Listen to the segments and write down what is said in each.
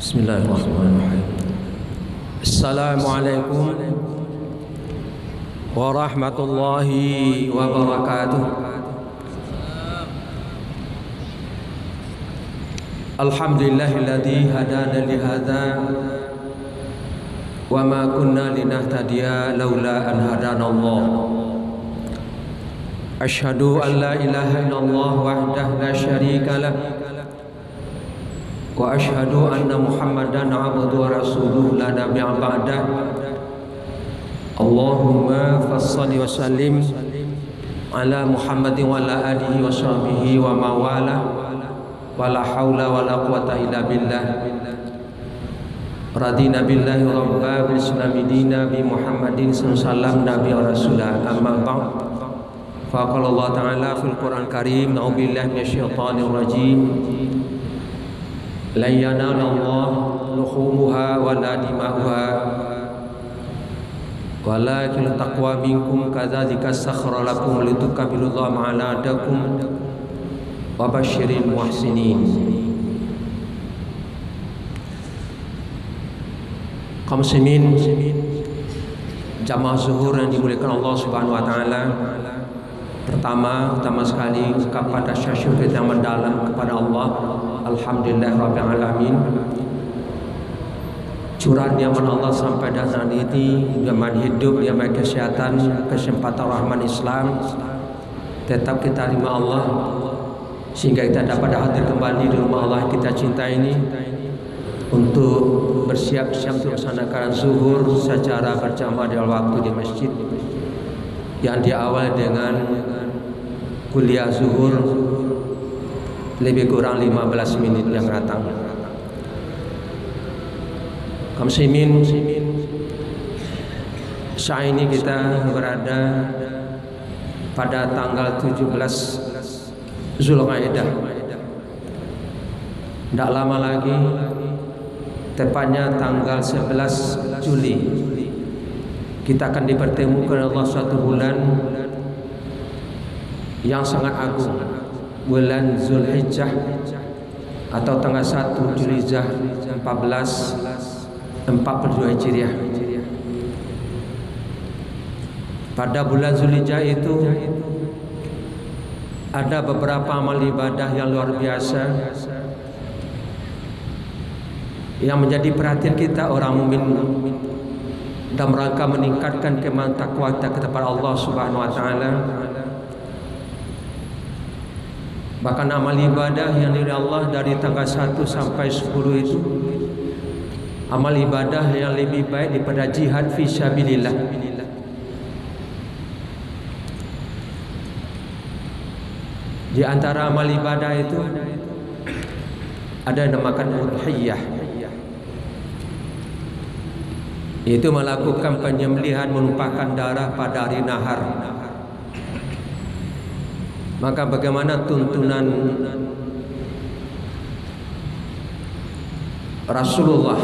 Bismillahirrahmanirrahim. Assalamualaikum warahmatullahi wabarakatuh. Alhamdulillahilladzi hadana li hadza wa ma kunna linahtadiya laula an hadanallah. Asyhadu an la ilaha illallah wahdahu la syarika lah wa asyhadu anna Muhammadan abduhu wa rasuluhu la nabiyya ba'dah. Allahumma fassalli wa sallim ala Muhammadin wa ala alihi wa sahbihi wa mawala wa la haula wa la quwata illa billah. Radina billahi rabba bil islami dina bi Muhammadin sallallahu nabi wa rasulah. Amma ba'd. Faqala Allah ta'ala fil Qur'an Karim, a'udzubillahi minasyaitonir rajim. La yanalallahu luhumuha wa la dima'uha walakin taqwa minkum kadzalika sakhkhara lakum litukabbirullaha ma'ala adakum wa basyiril muhsinin. Kaum muslimin jamaah zuhur yang dimuliakan Allah Subhanahu wa taala, pertama sekali kepada syukur kita yang mendalam kepada Allah. Alhamdulillah Rabbil Alamin. Curahan nikmat Allah sampai dasar ini, nikmat hidup, nikmat kesehatan, kesempatan rahman Islam, tetap kita terima Allah sehingga kita dapat hadir kembali di rumah Allah yang kita cintai ini untuk bersiap-siap untuk melaksanakan zuhur secara berjamaah di waktu di masjid yang diawali dengan kuliah zuhur lebih kurang 15 menit yang datang. Kaum muslimin, saat ini kita berada pada tanggal 17 Zulqa'dah. Tidak lama lagi, tepatnya tanggal 11 Juli, kita akan dipertemukan Allah suatu bulan yang sangat agung, bulan Zulhijjah atau tanggal 1 Zulhijjah 1442 Hijriah. Pada bulan Zulhijjah itu ada beberapa amal ibadah yang luar biasa yang menjadi perhatian kita orang mukmin dalam rangka meningkatkan keimanan takwa kita kepada Allah Subhanahu wa taala. Bahkan amal ibadah yang dari Allah dari tanggal 1 sampai 10 itu amal ibadah yang lebih baik daripada jihad fi sabilillah. Di antara amal ibadah itu ada yang dinamakan udhiyah, yaitu melakukan penyembelihan menumpahkan darah pada hari nahar. Maka bagaimana tuntunan Rasulullah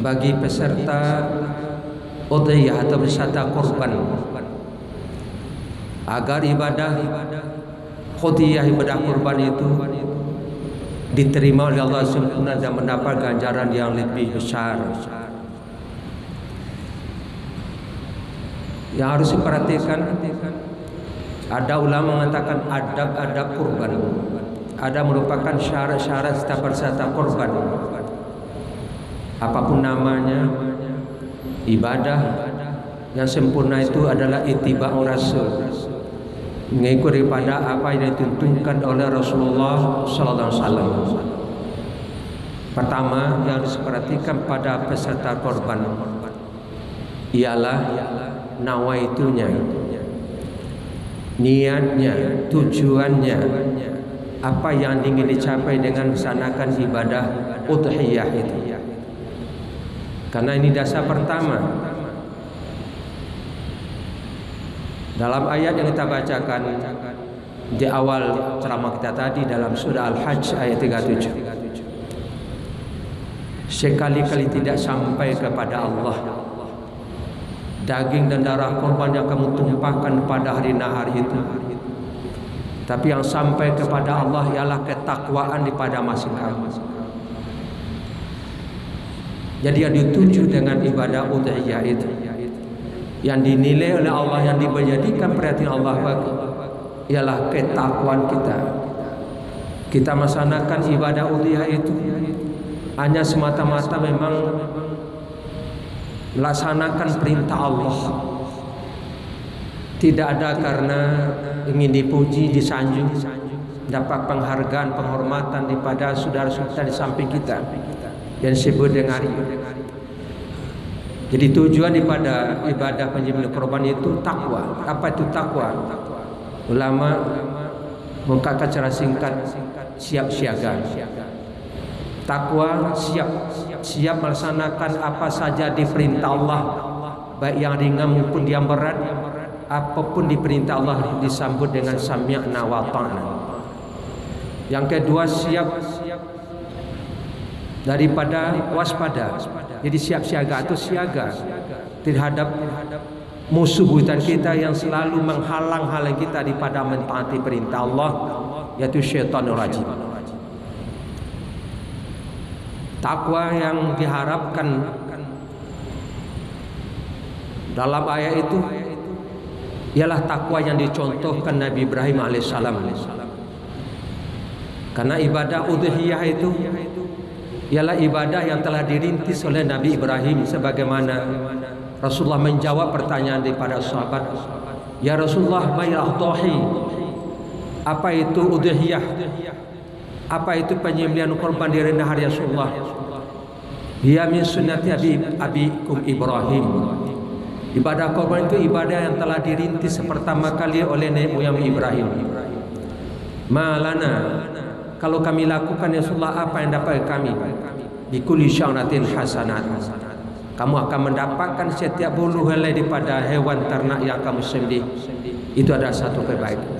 bagi peserta udhiyah atau peserta korban agar ibadah udhiyah, ibadah korban itu diterima oleh Allah sempurna dan mendapat ganjaran yang lebih besar. Yang harus diperhatikan, ada ulama mengatakan adab-adab kurban, ada merupakan syarat-syarat setiap peserta kurban. Apapun namanya, ibadah yang sempurna itu adalah ittiba'ur rasul, mengikuti pada apa yang dituntunkan oleh Rasulullah sallallahu alaihi wasallam. Pertama yang harus diperhatikan pada peserta kurban ialah nawaitunya, niatnya, tujuannya, apa yang ingin dicapai dengan melaksanakan ibadah udhiyah itu. Karena ini dasar pertama. Dalam ayat yang kita bacakan di awal ceramah kita tadi dalam surah Al-Hajj ayat 37, sekali-kali tidak sampai kepada Allah daging dan darah korban yang kamu tumpahkan pada hari nahar itu, tapi yang sampai kepada Allah ialah ketakwaan daripada masing kamu. Jadi yang dituju dengan ibadah udhiyah itu, yang dinilai oleh Allah, yang dijadikan perhatian Allah bagi, ialah ketakwaan kita. Kita melaksanakan ibadah udhiyah itu hanya semata-mata memang melaksanakan perintah Allah. Tidak ada karena ingin dipuji, disanjung, dapat penghargaan, penghormatan daripada saudara-saudara di samping kita yang disebut dengan riya. Jadi tujuan daripada ibadah penyembelihan korban itu takwa. Apa itu takwa? Ulama mengatakan secara singkat, siap siaga. Takwa siap melaksanakan apa saja diperintah Allah, baik yang ringan maupun yang berat. Apapun diperintah Allah disambut dengan sami'na wa ta'na. Yang kedua, siap daripada waspada. Jadi siap siaga atau siaga terhadap musuh buyutan kita yang selalu menghalang-halang kita daripada mentaati perintah Allah, yaitu syaitanur rajim. Takwa yang diharapkan dalam ayat itu ialah takwa yang dicontohkan Nabi Ibrahim alaihissalam. Karena ibadah udhiyah itu ialah ibadah yang telah dirintis oleh Nabi Ibrahim, sebagaimana Rasulullah menjawab pertanyaan daripada sahabat, "Ya Rasulullah, ma'il dhahi?" Apa itu udhiyah? Apa itu penyembelihan korban di hari Rasulullah? "Hiya min sunnati abikum Ibrahim." Ibadah korban itu ibadah yang telah dirintis pertama kali oleh nenek moyang Ibrahim. Malana, kalau kami lakukan ya Rasulullah, apa yang dapat kami? Bikulli sya'ratin hasanat. Kamu akan mendapatkan setiap bulu helai daripada hewan ternak yang kamu sembelih. Itu adalah satu kebaikan.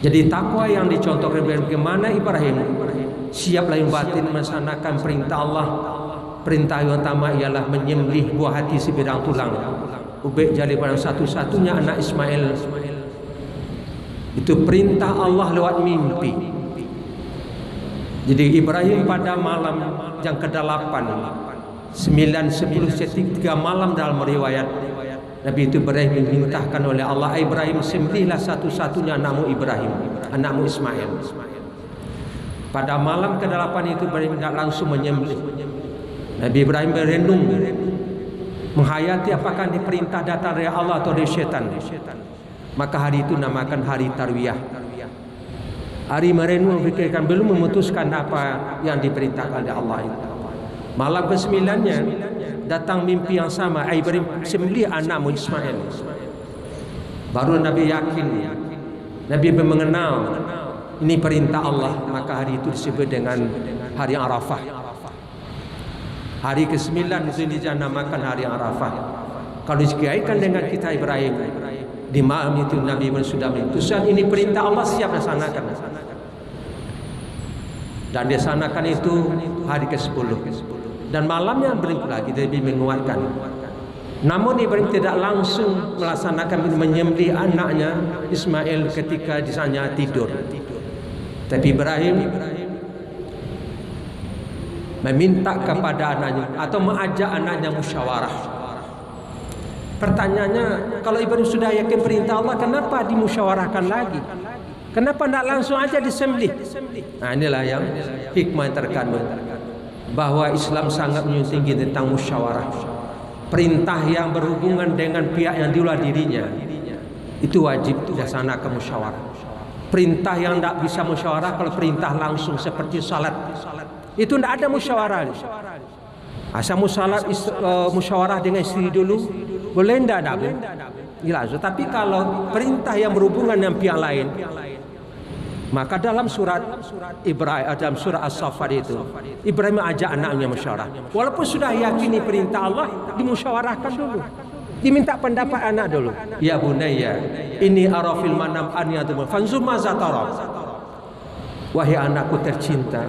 Jadi takwa yang dicontohkan bagaimana Ibrahim siap lahir batin melaksanakan perintah Allah. Perintah yang utama ialah menyembelih buah hati sebidang tulang. Ubek jadi pada satu-satunya anak Ismail. Itu perintah Allah lewat mimpi. Jadi Ibrahim pada malam yang ke-8, 9, 10, 3 malam dalam riwayat Nabi itu Ibrahim dimintakan oleh Allah, Ibrahim sembelihlah satu-satunya anakmu Ibrahim, anakmu Ismail. Pada malam ke-8 itu Ibrahim tidak langsung menyembelih. Nabi Ibrahim berenung, menghayati apakah diperintah datang dari Allah atau dari syaitan. Maka hari itu namakan hari tarwiyah. Hari merenung, fikirkan, belum memutuskan apa yang diperintahkan oleh Allah itu. Malam ke-9-nya datang mimpi yang sama, Ibrahim sembelih anakmu Ismail. Baru Nabi yakin, Nabi mengenal ini perintah Allah. Maka hari itu disebut dengan hari Arafah. Hari ke-9 Zulhijjah namakan hari Arafah. Kalau dikaitkan dengan kita Ibrahim, di malam itu Nabi sudah memutuskan ini perintah Allah, siap dilaksanakan. Dan dilaksanakan itu hari ke-10. Dan malamnya berikut lagi Nabi menguatkan. Namun Ibrahim tidak langsung melaksanakan menyembelih anaknya Ismail ketika di sana tidur. Tapi Ibrahim meminta kepada anaknya atau mengajak anaknya musyawarah. Pertanyaannya, kalau Ibrahim sudah yakin perintah Allah, kenapa dimusyawarahkan lagi? Kenapa tidak langsung aja disembelih? Nah, inilah yang hikmah terkandung bahwa Islam sangat menyuntinggi tentang musyawarah. Perintah yang berhubungan dengan pihak yang di luar dirinya itu wajib dilaksanakan musyawarah. Perintah yang tidak bisa musyawarah, kalau perintah langsung seperti salat, itu tidak ada musyawarah. Asal musyawarah dengan istri dulu, boleh tidak ada? Tapi kalau perintah yang berhubungan dengan pihak lain, maka dalam surat Ibrahim, dalam surah As-Saffat itu, Ibrahim ajak anaknya musyawarah. Walaupun sudah yakini perintah Allah, dimusyawarahkan dulu. Diminta pendapat anak dulu. Ya bunayya, ini arafil manam an yadum fanzur maza tara. Wahai anakku tercinta,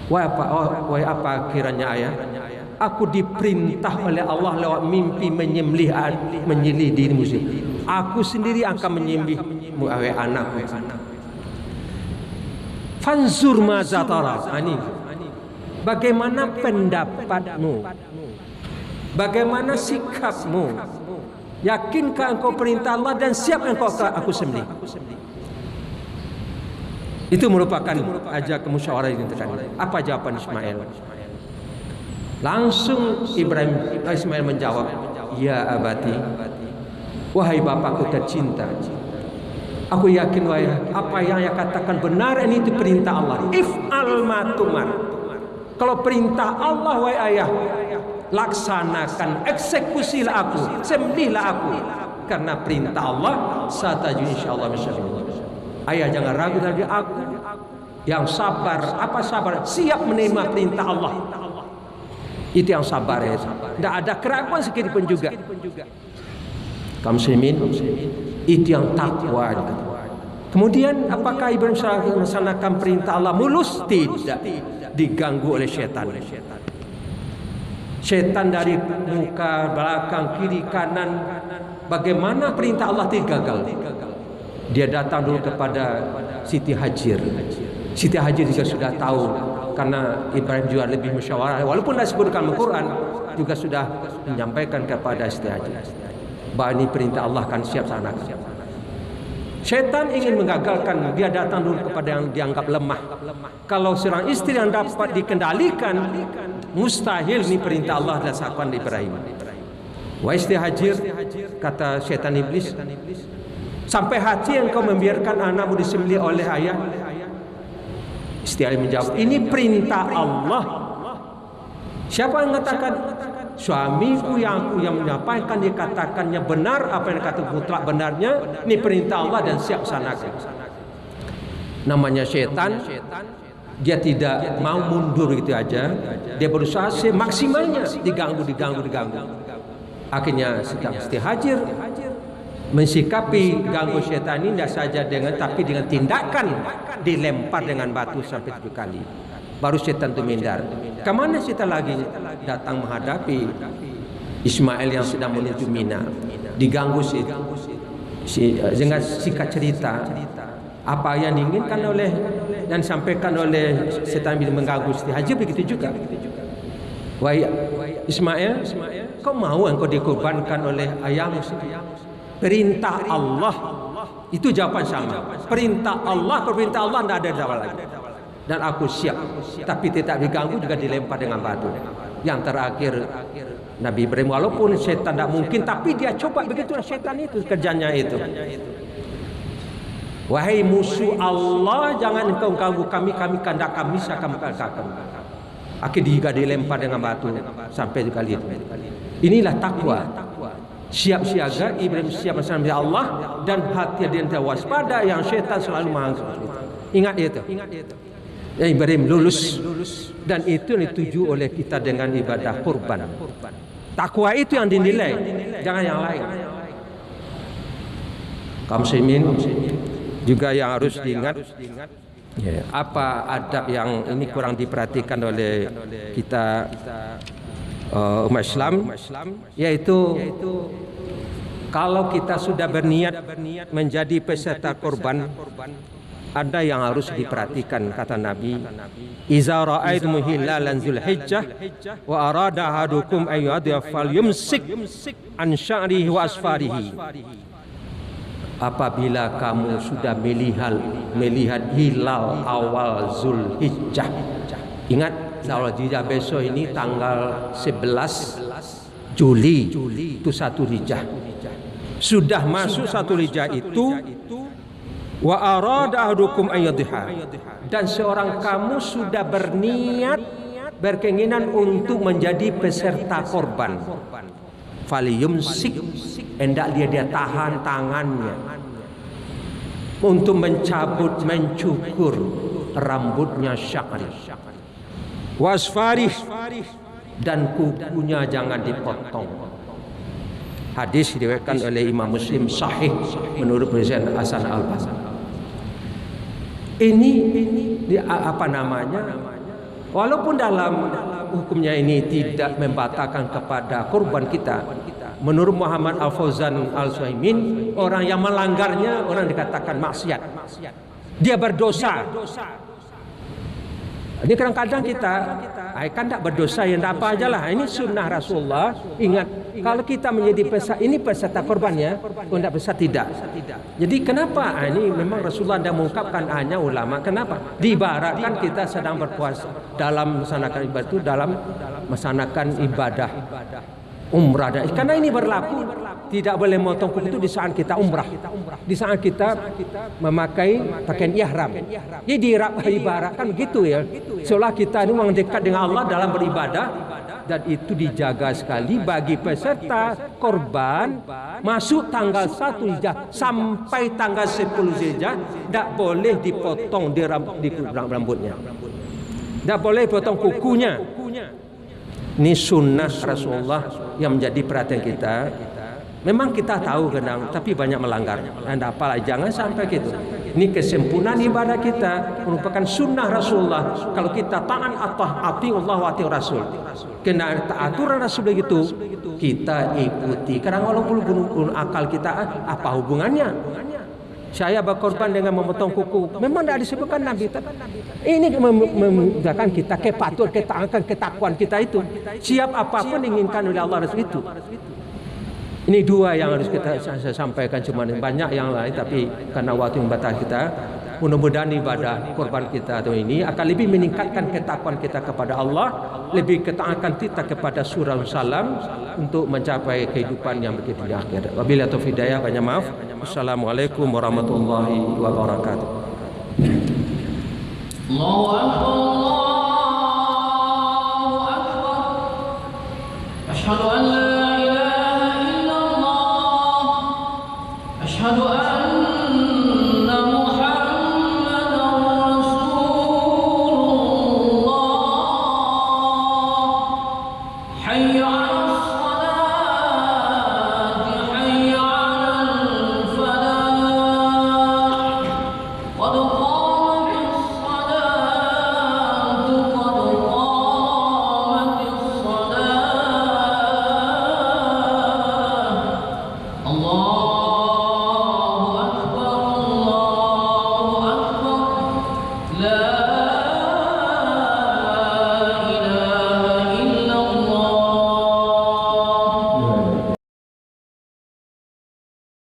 wahai apa kiranya ayah? Aku diperintah oleh Allah lewat mimpi menyembelih dirimu sendiri. Aku sendiri akan menyembelihmu, wahai anakku. Fanzur maza tara. Bagaimana pendapatmu? Bagaimana sikapmu? Yakinkah engkau perintah Allah dan siap engkau aku sembelih? Itu merupakan ajak musyawarah yang tadi. Apa jawaban Ismail? Langsung Ismail menjawab, ya abati, wahai bapakku tercinta, aku yakin wahai apa yang ia katakan benar, ini itu perintah Allah. If'al ma tumar. Kalau perintah Allah wahai ayah, laksanakan, eksekusilah aku, sembelihlah aku, karena perintah Allah. Sataju insyaallah misalnya. Ayah jangan ragu dari aku yang sabar. Apa sabar? Siap menerima perintah Allah. Itu yang sabar ya. Tidak ada keraguan sedikit pun juga. Kaum muslimin, itu yang takwa. Kemudian apakah Ibrahim melaksanakan perintah Allah mulus? Tidak. Diganggu oleh syaitan. Syaitan dari muka, belakang, kiri, kanan. Bagaimana perintah Allah gagal? Dia datang dulu kepada Siti Hajar. Siti Hajar juga sudah tahu, karena Ibrahim juga lebih musyawarah. Walaupun tidak disebutkan Al-Quran, juga sudah menyampaikan kepada Siti Hajar bahwa ini perintah Allah, kan siap sana. Syaitan ingin menggagalkan. Dia datang dulu kepada yang dianggap lemah. Kalau seorang istri yang dapat dikendalikan, mustahil ini perintah Allah dilaksanakan Ibrahim. Wahai Siti Hajar, kata syaitan iblis, sampai hati engkau membiarkan anakmu disembelih oleh ayah? Siti Hajar menjawab, ini perintah Allah. Siapa yang mengatakan? Suamiku yang menyampaikan, dikatakannya benar, apa yang dikatakan mutlak benarnya. Ini perintah Allah dan siap sanakan. Namanya syaitan, dia tidak mau mundur gitu aja. Dia berusaha semaksimalnya, diganggu. Akhirnya Siti Hajar mensikapi ganggu syaitan ini tidak saja tapi dengan tindakan dilempar dengan batu sampai 7 kali. Baru syaitan itu menghindar. Kemana syaitan lagi? Datang menghadapi Ismail yang sedang menuju Mina. Diganggu dengan singkat cerita apa yang diinginkan oleh dan disampaikan oleh syaitan bila mengganggu Siti Hajar, begitu juga. Wahai Ismail, kau mau engkau dikorbankan oleh ayahmu? Perintah Allah. Itu jawaban sama. Perintah Allah, perintah Allah, tidak ada jawaban lagi. Dan aku siap. Tapi tidak diganggu, juga dilempar dengan batu. Yang terakhir Nabi Ibrahim, walaupun syaitan tidak mungkin, tapi dia coba. Begitulah syaitan itu kerjanya itu. Wahai musuh Allah, jangan engkau ganggu kami kandak kami akan menggagalkan. Akhirnya juga dilempar dengan batu sampai 2 kali. Inilah takwa. Siap siaga, Ibrahim siap bersama Allah, dan hati dia waspada yang syaitan selalu mengganggu. Ingat itu. Ibrahim lulus, dan itu dituju oleh kita dengan ibadah kurban. Takwa itu yang dinilai, jangan yang lain. Kaum muslimin juga yang harus diingat, apa adab yang ini kurang diperhatikan oleh kita umat Islam, yaitu kalau kita sudah berniat menjadi peserta kurban, ada yang harus diperhatikan. Kata Nabi, iza ra'aitum hilalan Zulhijjah wa arada ahadukum ayyadha falyumsik an sya'rihi wa asfarihi. Apabila kamu sudah melihat hilal awal Zulhijjah, ingat Zulhijjah besok ini tanggal 11 Juli itu 1 Hijjah. Sudah masuk 1 Hijjah itu, wa arada ahadukum ayyadha, dan seorang kamu sudah berniat, berkeinginan untuk menjadi peserta korban, falyumsik, hendak dia tahan tangannya untuk mencukur rambutnya sya'ri, wasfarih, dan kukunya jangan dipotong. Hadis diriwayatkan oleh Imam Muslim sahih menurut riwayat Hasan Al-Basri. Ini apa namanya? Walaupun dalam hukumnya ini tidak membatalkan kepada kurban kita, menurut Muhammad Al-Fauzan Al-Suhaimin, orang yang melanggarnya orang dikatakan maksiat. Dia berdosa. Ini kadang-kadang kita kan tak berdosa yang tak apa aja lah. Ini sunnah Rasulullah. Ingat, kalau kita menjadi peserta korbannya, tidak bisa tidak. Jadi kenapa? Ini memang Rasulullah tidak mengungkapkan hanya ulama. Kenapa? Diibaratkan kita sedang berpuasa dalam melaksanakan ibadah itu, dalam melaksanakan ibadah umrah. Karena ini berlaku, tidak boleh memotong kuku itu di saat kita umrah, di saat kita memakai pakaian ihram. Jadi ibaratkan begitu ya, seolah kita ini memang dekat dengan Allah dalam beribadah, dan itu dijaga sekali bagi peserta korban. Masuk tanggal 1 Zulhijjah sampai tanggal 10 Zulhijjah tidak boleh dipotong di rambutnya, tidak boleh potong kukunya. Ini sunnah Rasulullah yang menjadi perhatian kita. Memang kita tahu kadang, tapi banyak melanggar. Anda apalah, jangan sampai gitu. Ini kesempurnaan ibadah kita merupakan sunnah Rasulullah. Kalau kita taat ati Allah wa ati Rasul, kena aturan Rasul begitu, kita ikuti. Karena walaupun akal kita apa hubungannya? Saya berkorban dengan memotong kuku. Memang tidak disebutkan Nabi. Ini memudahkan kita kepatuhan, ketakwaan kita itu. Siap apapun diinginkan oleh Allah Rasul itu. Ini dua yang harus saya sampaikan. Cuma banyak yang lain, tapi karena waktu yang batas kita, mudah-mudahan ibadah korban kita atau ini akan lebih meningkatkan ketakwaan kita kepada Allah, lebih ketaatan kita kepada surah Salam untuk mencapai kehidupan yang begitu di akhir. Wabillahi taufiq hidayah, banyak maaf. Assalamualaikum warahmatullahi wabarakatuh.